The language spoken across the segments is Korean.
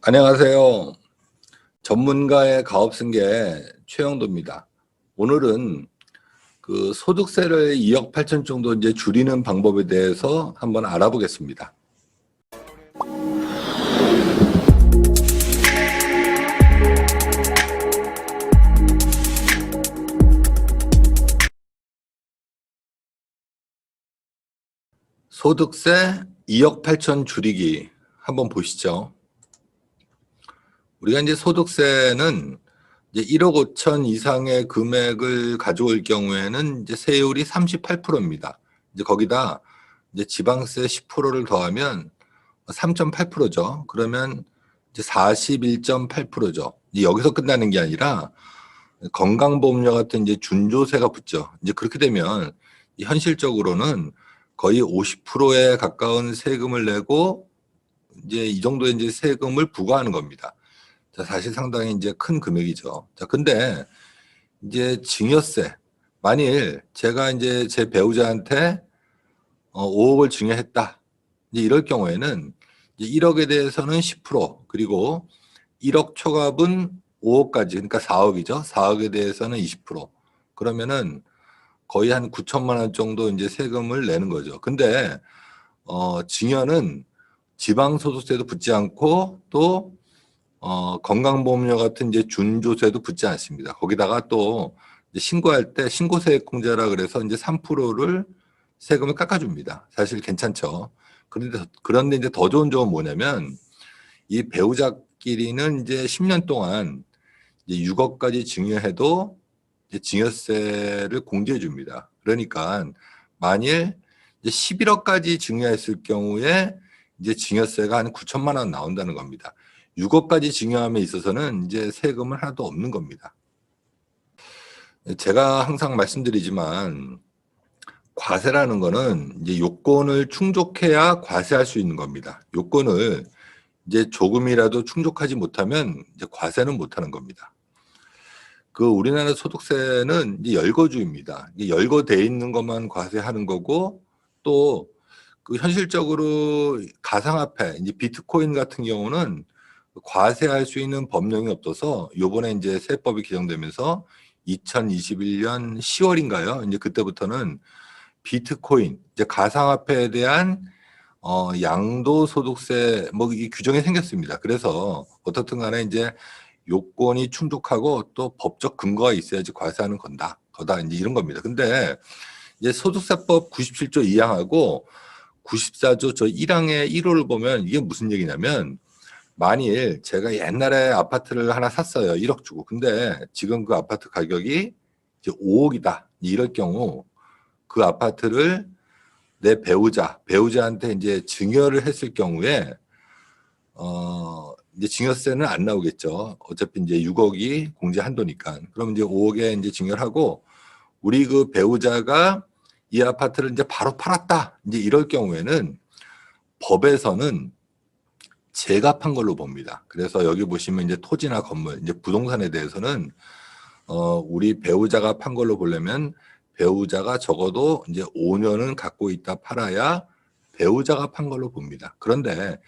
안녕하세요. 전문가의 가업승계 최영도입니다. 오늘은 그 소득세를 2억 8천 정도 이제 줄이는 방법에 대해서 한번 알아보겠습니다. 소득세 2억 8천 줄이기 한번 보시죠. 우리가 이제 소득세는 이제 1억 5천 이상의 금액을 가져올 경우에는 이제 세율이 38%입니다. 이제 거기다 이제 지방세 10%를 더하면 3.8%죠. 그러면 이제 41.8%죠. 여기서 끝나는 게 아니라 건강보험료 같은 이제 준조세가 붙죠. 이제 그렇게 되면 현실적으로는 거의 50%에 가까운 세금을 내고 이제 이 정도의 이제 세금을 부과하는 겁니다. 자, 사실 상당히 이제 큰 금액이죠. 자, 근데 이제 증여세. 만일 제가 이제 제 배우자한테 5억을 증여했다. 이제 이럴 경우에는 이제 1억에 대해서는 10%, 그리고 1억 초과분 5억까지, 그러니까 4억이죠. 4억에 대해서는 20%. 그러면은 거의 한 9천만 원 정도 이제 세금을 내는 거죠. 근데 증여는 지방소득세도 붙지 않고 또 건강보험료 같은 이제 준조세도 붙지 않습니다. 거기다가 또 이제 신고할 때 신고세액공제라 그래서 이제 3%를 세금을 깎아줍니다. 사실 괜찮죠. 그런데 이제 더 좋은 점은 뭐냐면 이 배우자끼리는 이제 10년 동안 이제 6억까지 증여해도 이제 증여세를 공제해 줍니다. 그러니까 만일 이제 11억까지 증여했을 경우에 이제 증여세가 한 9천만 원 나온다는 겁니다. 6억까지 증여함에 있어서는 이제 세금은 하나도 없는 겁니다. 제가 항상 말씀드리지만 과세라는 거는 이제 요건을 충족해야 과세할 수 있는 겁니다. 요건을 이제 조금이라도 충족하지 못하면 이제 과세는 못하는 겁니다. 그 우리나라 소득세는 이제 열거주입니다. 열거돼 있는 것만 과세하는 거고, 또 그 현실적으로 가상화폐, 이제 비트코인 같은 경우는 과세할 수 있는 법령이 없어서 요번에 이제 세법이 개정되면서 2021년 10월인가요? 이제 그때부터는 비트코인, 이제 가상화폐에 대한 양도소득세 뭐 이 규정이 생겼습니다. 그래서 어떻든 간에 이제 요건이 충족하고 또 법적 근거가 있어야지 과세하는 거다 이제 이런 겁니다. 근데 이제 소득세법 97조 2항하고 94조 저 1항의 1호를 보면 이게 무슨 얘기냐면, 만일 제가 옛날에 아파트를 하나 샀어요. 1억 주고. 근데 지금 그 아파트 가격이 이제 5억이다. 이럴 경우 그 아파트를 내 배우자한테 이제 증여를 했을 경우에 이제 증여세는 안 나오겠죠. 어차피 이제 6억이 공제 한도니까. 그럼 이제 5억에 이제 증여를 하고, 우리 그 배우자가 이 아파트를 이제 바로 팔았다. 이제 이럴 경우에는 법에서는 제가 판 걸로 봅니다. 그래서 여기 보시면 이제 토지나 건물, 이제 부동산에 대해서는 우리 배우자가 판 걸로 보려면 배우자가 적어도 이제 5년은 갖고 있다 팔아야 배우자가 판 걸로 봅니다. 그런데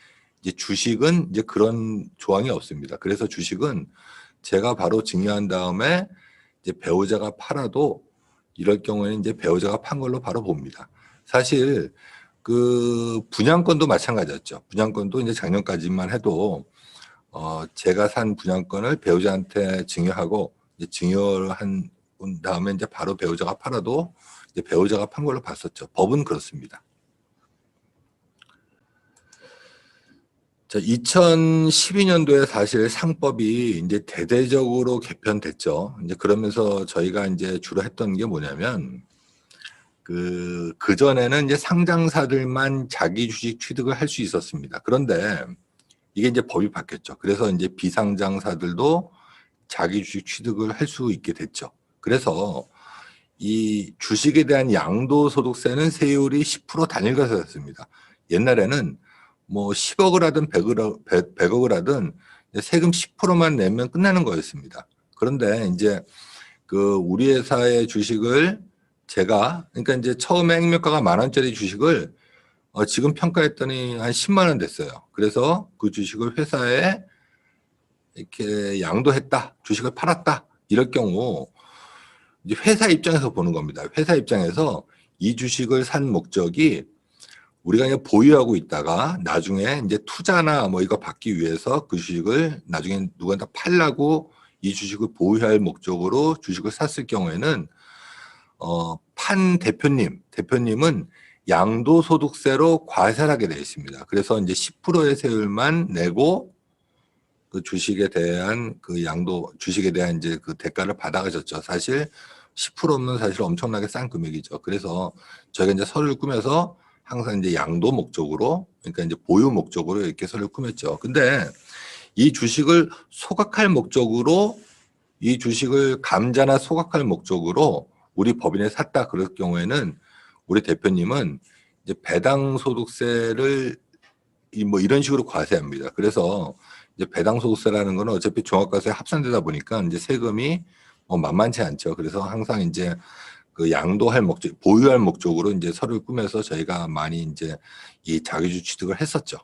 이제 주식은 이제 그런 조항이 없습니다. 그래서 주식은 제가 바로 증여한 다음에 이제 배우자가 팔아도 이럴 경우에는 이제 배우자가 판 걸로 바로 봅니다. 사실 그 분양권도 마찬가지였죠. 분양권도 이제 작년까지만 해도 제가 산 분양권을 배우자한테 증여하고 이제 증여를 한 다음에 이제 바로 배우자가 팔아도 이제 배우자가 판 걸로 봤었죠. 법은 그렇습니다. 자, 2012년도에 사실 상법이 이제 대대적으로 개편됐죠. 이제 그러면서 저희가 이제 주로 했던 게 뭐냐면, 그전에는 이제 상장사들만 자기 주식 취득을 할 수 있었습니다. 그런데 이게 이제 법이 바뀌었죠. 그래서 이제 비상장사들도 자기 주식 취득을 할 수 있게 됐죠. 그래서 이 주식에 대한 양도소득세는 세율이 10% 단일과세였습니다. 옛날에는 뭐 10억을 하든 100억을 하든 세금 10%만 내면 끝나는 거였습니다. 그런데 이제 그 우리 회사의 주식을 그러니까 이제 처음에 행명가가 10,000원짜리 주식을 지금 평가했더니 한 10만 원 됐어요. 그래서 그 주식을 회사에 이렇게 양도했다, 주식을 팔았다, 이럴 경우 이제 회사 입장에서 보는 겁니다. 회사 입장에서 이 주식을 산 목적이 우리가 그냥 보유하고 있다가 나중에 이제 투자나 뭐 이거 받기 위해서 그 주식을 나중에 누구한테 팔라고 이 주식을 보유할 목적으로 주식을 샀을 경우에는 판 대표님은 양도소득세로 과세를 하게 되어 있습니다. 그래서 이제 10%의 세율만 내고 그 주식에 대한 그 주식에 대한 이제 그 대가를 받아가셨죠. 사실 10%면 사실 엄청나게 싼 금액이죠. 그래서 저희가 이제 서류를 꾸며서 항상 이제 양도 목적으로, 그러니까 이제 보유 목적으로 이렇게 서류를 꾸몄죠. 근데 이 주식을 소각할 목적으로, 이 주식을 감자나 소각할 목적으로 우리 법인에 샀다 그럴 경우에는 우리 대표님은 이제 배당 소득세를 뭐 이런 식으로 과세합니다. 그래서 이제 배당 소득세라는 거는 어차피 종합과세에 합산되다 보니까 이제 세금이 만만치 않죠. 그래서 항상 이제 그 양도할 목적, 보유할 목적으로 이제 서류를 꾸며서 저희가 많이 이제 이 자기주 취득을 했었죠.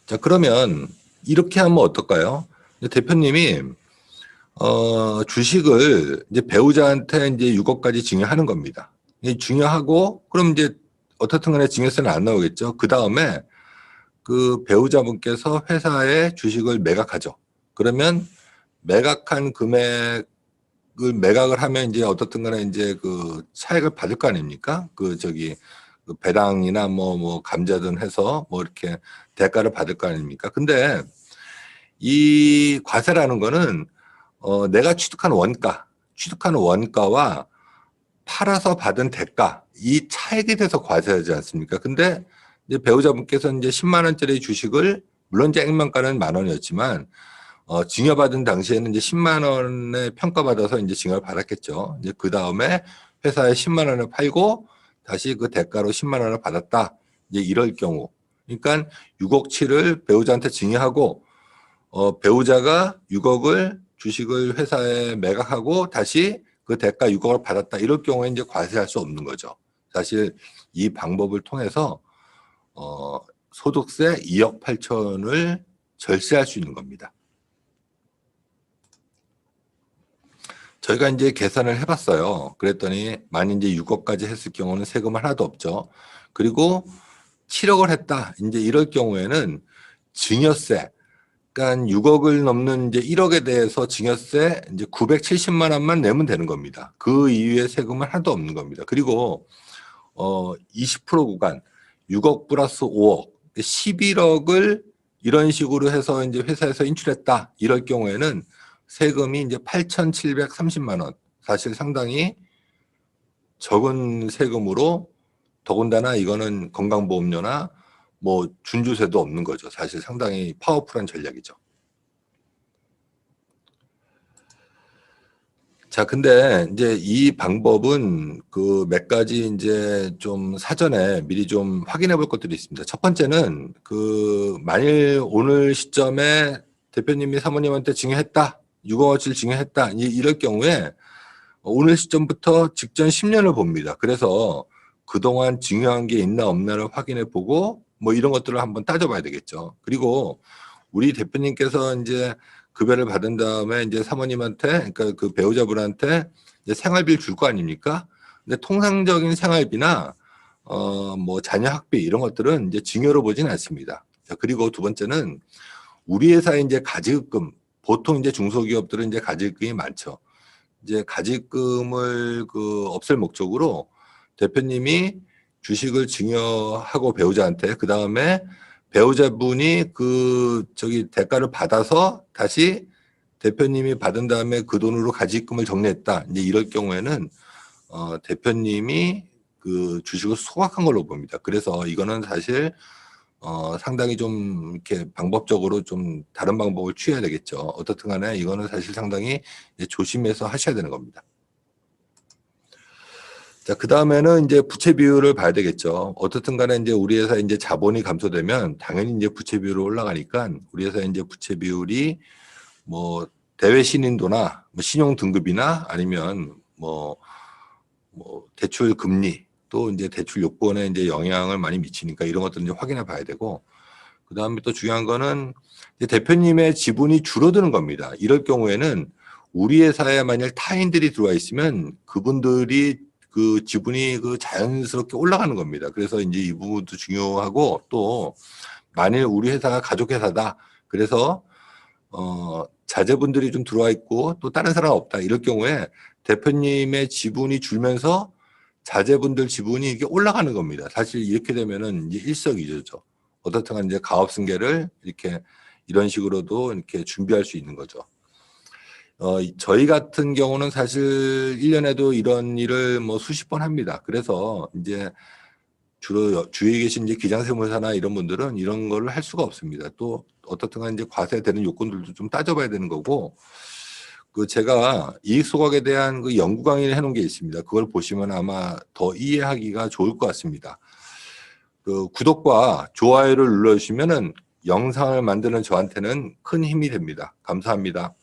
자, 그러면 이렇게 하면 어떨까요? 대표님이 주식을 이제 배우자한테 이제 6억까지 증여하는 겁니다. 증여하고 그럼 이제 어떻든 간에 증여세는 안 나오겠죠. 그 다음에 그 배우자분께서 회사에 주식을 매각하죠. 그러면 매각한 금액을 매각을 하면 이제 어떻든 간에 이제 그 차익을 받을 거 아닙니까? 그 배당이나 뭐 감자든 해서 뭐 이렇게 대가를 받을 거 아닙니까? 근데 이 과세라는 거는 내가 취득하는 원가와 팔아서 받은 대가, 이 차액에 대해서 과세하지 않습니까? 근데 이제 배우자분께서 이제 10만 원짜리 주식을, 물론 이제 액면가는 10,000원이었지만 증여받은 당시에는 이제 10만 원에 평가받아서 이제 증여를 받았겠죠. 이제 그 다음에 회사에 10만 원을 팔고 다시 그 대가로 10만 원을 받았다. 이제 이럴 경우, 그러니까 6억 7을 배우자한테 증여하고 배우자가 6억을 주식을 회사에 매각하고 다시 그 대가 6억을 받았다. 이럴 경우에 이제 과세할 수 없는 거죠. 사실 이 방법을 통해서 소득세 2억 8천을 절세할 수 있는 겁니다. 저희가 이제 계산을 해봤어요. 그랬더니 만약 이제 6억까지 했을 경우는 세금 하나도 없죠. 그리고 7억을 했다. 이제 이럴 경우에는 증여세, 그러니까 6억을 넘는 이제 1억에 대해서 증여세 이제 970만 원만 내면 되는 겁니다. 그 이후에 세금은 하나도 없는 겁니다. 그리고 20% 구간 6억 플러스 5억 11억을 이런 식으로 해서 이제 회사에서 인출했다. 이럴 경우에는 세금이 이제 8,730만 원. 사실 상당히 적은 세금으로, 더군다나 이거는 건강보험료나 뭐 준주세도 없는 거죠. 사실 상당히 파워풀한 전략이죠. 자, 근데 이제 이 방법은 그 몇 가지 이제 좀 사전에 미리 좀 확인해 볼 것들이 있습니다. 첫 번째는 그 만일 오늘 시점에 대표님이 사모님한테 증여했다, 6억어치를 증여했다, 이럴 경우에 오늘 시점부터 직전 10년을 봅니다. 그래서 그동안 증여한 게 있나 없나를 확인해 보고 뭐 이런 것들을 한번 따져봐야 되겠죠. 그리고 우리 대표님께서 이제 급여를 받은 다음에 이제 사모님한테, 그러니까 그 배우자분한테 이제 생활비를 줄 거 아닙니까? 근데 통상적인 생활비나 뭐 자녀 학비 이런 것들은 이제 증여로 보진 않습니다. 자, 그리고 두 번째는 우리 회사의 이제 가지급금, 보통 이제 중소기업들은 이제 가지급금이 많죠. 이제 가지급금을 그 없앨 목적으로 대표님이 주식을 증여하고 배우자한테, 그 다음에 배우자분이 대가를 받아서 다시 대표님이 받은 다음에 그 돈으로 가지급금을 정리했다. 이제 이럴 경우에는 대표님이 그 주식을 소각한 걸로 봅니다. 그래서 이거는 사실 상당히 좀 이렇게 방법적으로 좀 다른 방법을 취해야 되겠죠. 어떻든 간에 이거는 사실 상당히 조심해서 하셔야 되는 겁니다. 자, 그 다음에는 이제 부채 비율을 봐야 되겠죠. 어떻든 간에 이제 우리 회사 이제 자본이 감소되면 당연히 이제 부채 비율이 올라가니까 우리 회사 이제 부채 비율이 뭐 대외 신인도나 뭐 신용 등급이나 아니면 뭐 대출 금리 또 이제 대출 요건에 이제 영향을 많이 미치니까 이런 것들을 이제 확인해 봐야 되고, 그다음에 또 중요한 거는 이제 대표님의 지분이 줄어드는 겁니다. 이럴 경우에는 우리 회사에 만약 타인들이 들어와 있으면 그분들이 그 지분이 그 자연스럽게 올라가는 겁니다. 그래서 이제 이 부분도 중요하고, 또 만일 우리 회사가 가족 회사다. 그래서 자제분들이 좀 들어와 있고 또 다른 사람 없다. 이럴 경우에 대표님의 지분이 줄면서 자제분들 지분이 이게 올라가는 겁니다. 사실 이렇게 되면은 이제 일석이조죠. 어떻든 간에 이제 가업승계를 이렇게 이런 식으로도 이렇게 준비할 수 있는 거죠. 저희 같은 경우는 사실 1년에도 이런 일을 뭐 수십 번 합니다. 그래서 이제 주로 주위에 계신 이제 기장세무사나 이런 분들은 이런 거를 할 수가 없습니다. 또 어떻든 간에 이제 과세되는 요건들도 좀 따져봐야 되는 거고, 그 제가 이익 소각에 대한 그 연구 강의를 해놓은 게 있습니다. 그걸 보시면 아마 더 이해하기가 좋을 것 같습니다. 그 구독과 좋아요를 눌러주시면은 영상을 만드는 저한테는 큰 힘이 됩니다. 감사합니다.